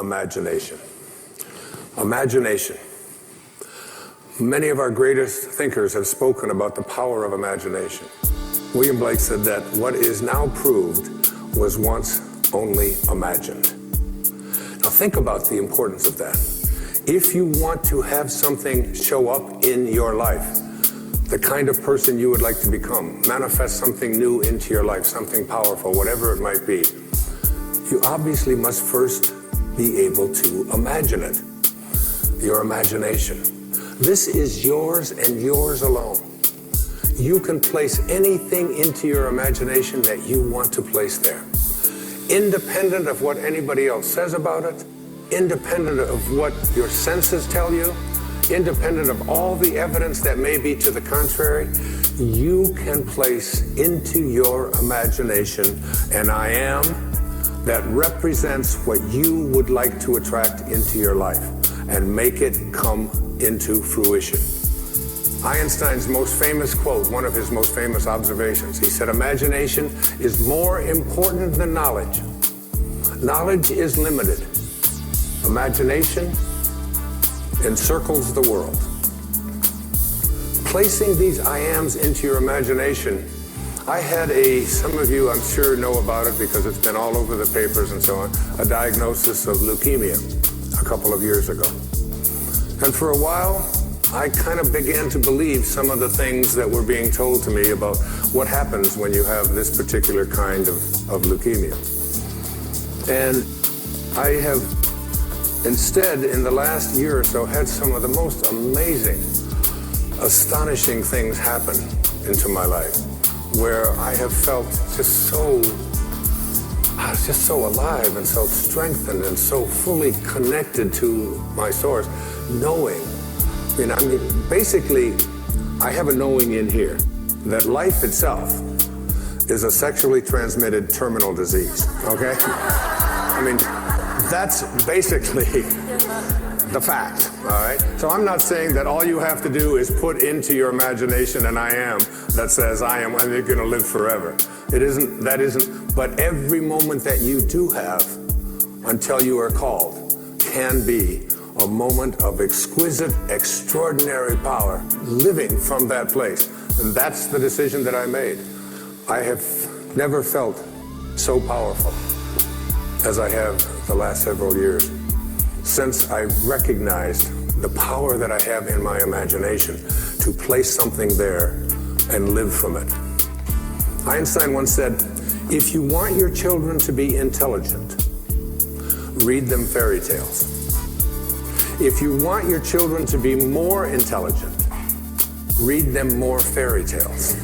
imagination. Imagination. Many of our greatest thinkers have spoken about the power of imagination. William Blake said that what is now proved was once only imagined. Now think about the importance of that. If you want to have something show up in your life, the kind of person you would like to become, manifest something new into your life, something powerful, whatever it might be, you obviously must first be able to imagine it. Your imagination. This is yours and yours alone. You can place anything into your imagination that you want to place there. Independent of what anybody else says about it, independent of what your senses tell you, independent of all the evidence that may be to the contrary, you can place into your imagination an I am that represents what you would like to attract into your life and make it come into fruition. Einstein's most famous quote, one of his most famous observations, he said, imagination is more important than knowledge. Knowledge is limited. Imagination encircles the world. Placing these I ams into your imagination, I had some of you I'm sure know about it because it's been all over the papers and so on, a diagnosis of leukemia a couple of years ago. And for a while, I kind of began to believe some of the things that were being told to me about what happens when you have this particular kind of leukemia. And I have instead, in the last year or so, had some of the most amazing, astonishing things happen into my life, where I have felt I was just so alive and so strengthened and so fully connected to my source, knowing. Basically, I have a knowing in here that life itself is a sexually transmitted terminal disease, okay? That's basically the fact, all right? So I'm not saying that all you have to do is put into your imagination an I am that says I am, and you're gonna live forever. That isn't, but every moment that you do have until you are called can be a moment of exquisite, extraordinary power, living from that place. And that's the decision that I made. I have never felt so powerful as I have the last several years, since I recognized the power that I have in my imagination to place something there and live from it. Einstein once said, if you want your children to be intelligent, read them fairy tales. If you want your children to be more intelligent, read them more fairy tales.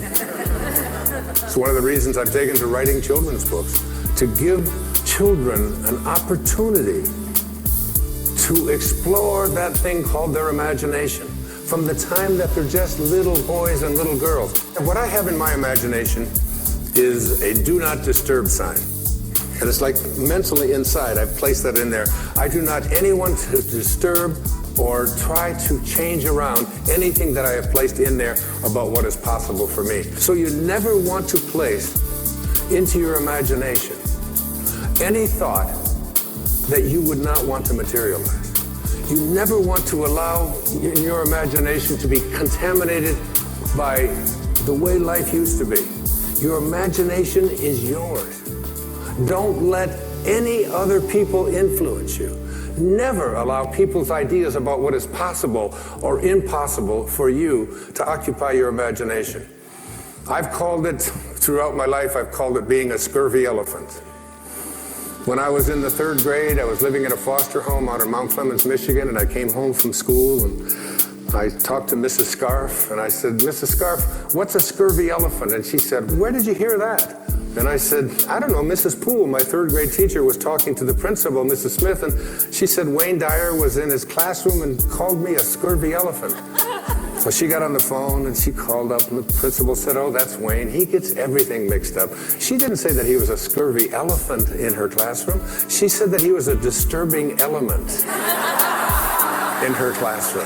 It's one of the reasons I've taken to writing children's books, to give children an opportunity to explore that thing called their imagination from the time that they're just little boys and little girls. And what I have in my imagination is a do not disturb sign. And it's like mentally inside, I've placed that in there. I do not anyone to disturb or try to change around anything that I have placed in there about what is possible for me. So you never want to place into your imagination any thought that you would not want to materialize. You never want to allow your imagination to be contaminated by the way life used to be. Your imagination is yours. Don't let any other people influence you. Never allow people's ideas about what is possible or impossible for you to occupy your imagination. I've called it, throughout my life, I've called it being a scurvy elephant. When I was in the 3rd grade, I was living in a foster home out in Mount Clemens, Michigan, and I came home from school and I talked to Mrs. Scarf and I said, Mrs. Scarf, what's a scurvy elephant? And she said, where did you hear that? And I said, I don't know, Mrs. Poole, my 3rd grade teacher, was talking to the principal, Mrs. Smith, and she said Wayne Dyer was in his classroom and called me a scurvy elephant. So she got on the phone and she called up and the principal said, oh, that's Wayne. He gets everything mixed up. She didn't say that he was a scurvy elephant in her classroom. She said that he was a disturbing element in her classroom.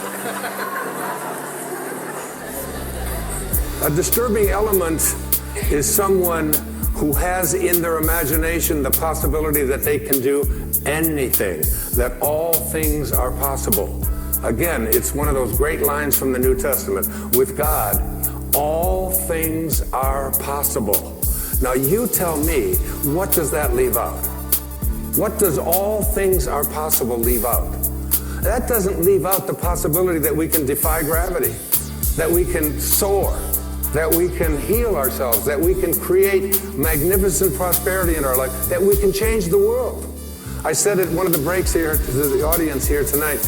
A disturbing element is someone who has in their imagination the possibility that they can do anything, that all things are possible. Again, it's one of those great lines from the New Testament. With God, all things are possible. Now you tell me, what does that leave out? What does all things are possible leave out? That doesn't leave out the possibility that we can defy gravity, that we can soar, that we can heal ourselves, that we can create magnificent prosperity in our life, that we can change the world. I said at one of the breaks here to the audience here tonight,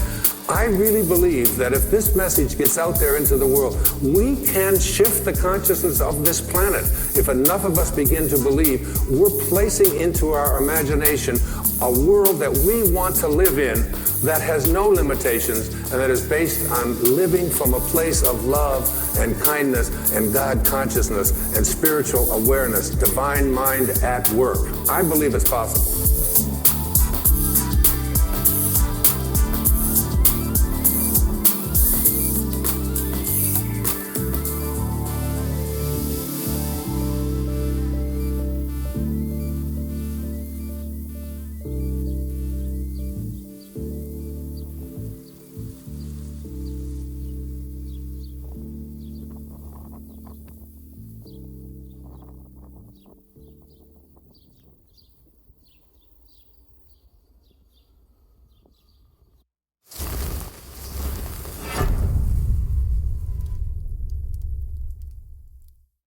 I really believe that if this message gets out there into the world, we can shift the consciousness of this planet. If enough of us begin to believe, we're placing into our imagination a world that we want to live in that has no limitations and that is based on living from a place of love and kindness and God consciousness and spiritual awareness, divine mind at work. I believe it's possible.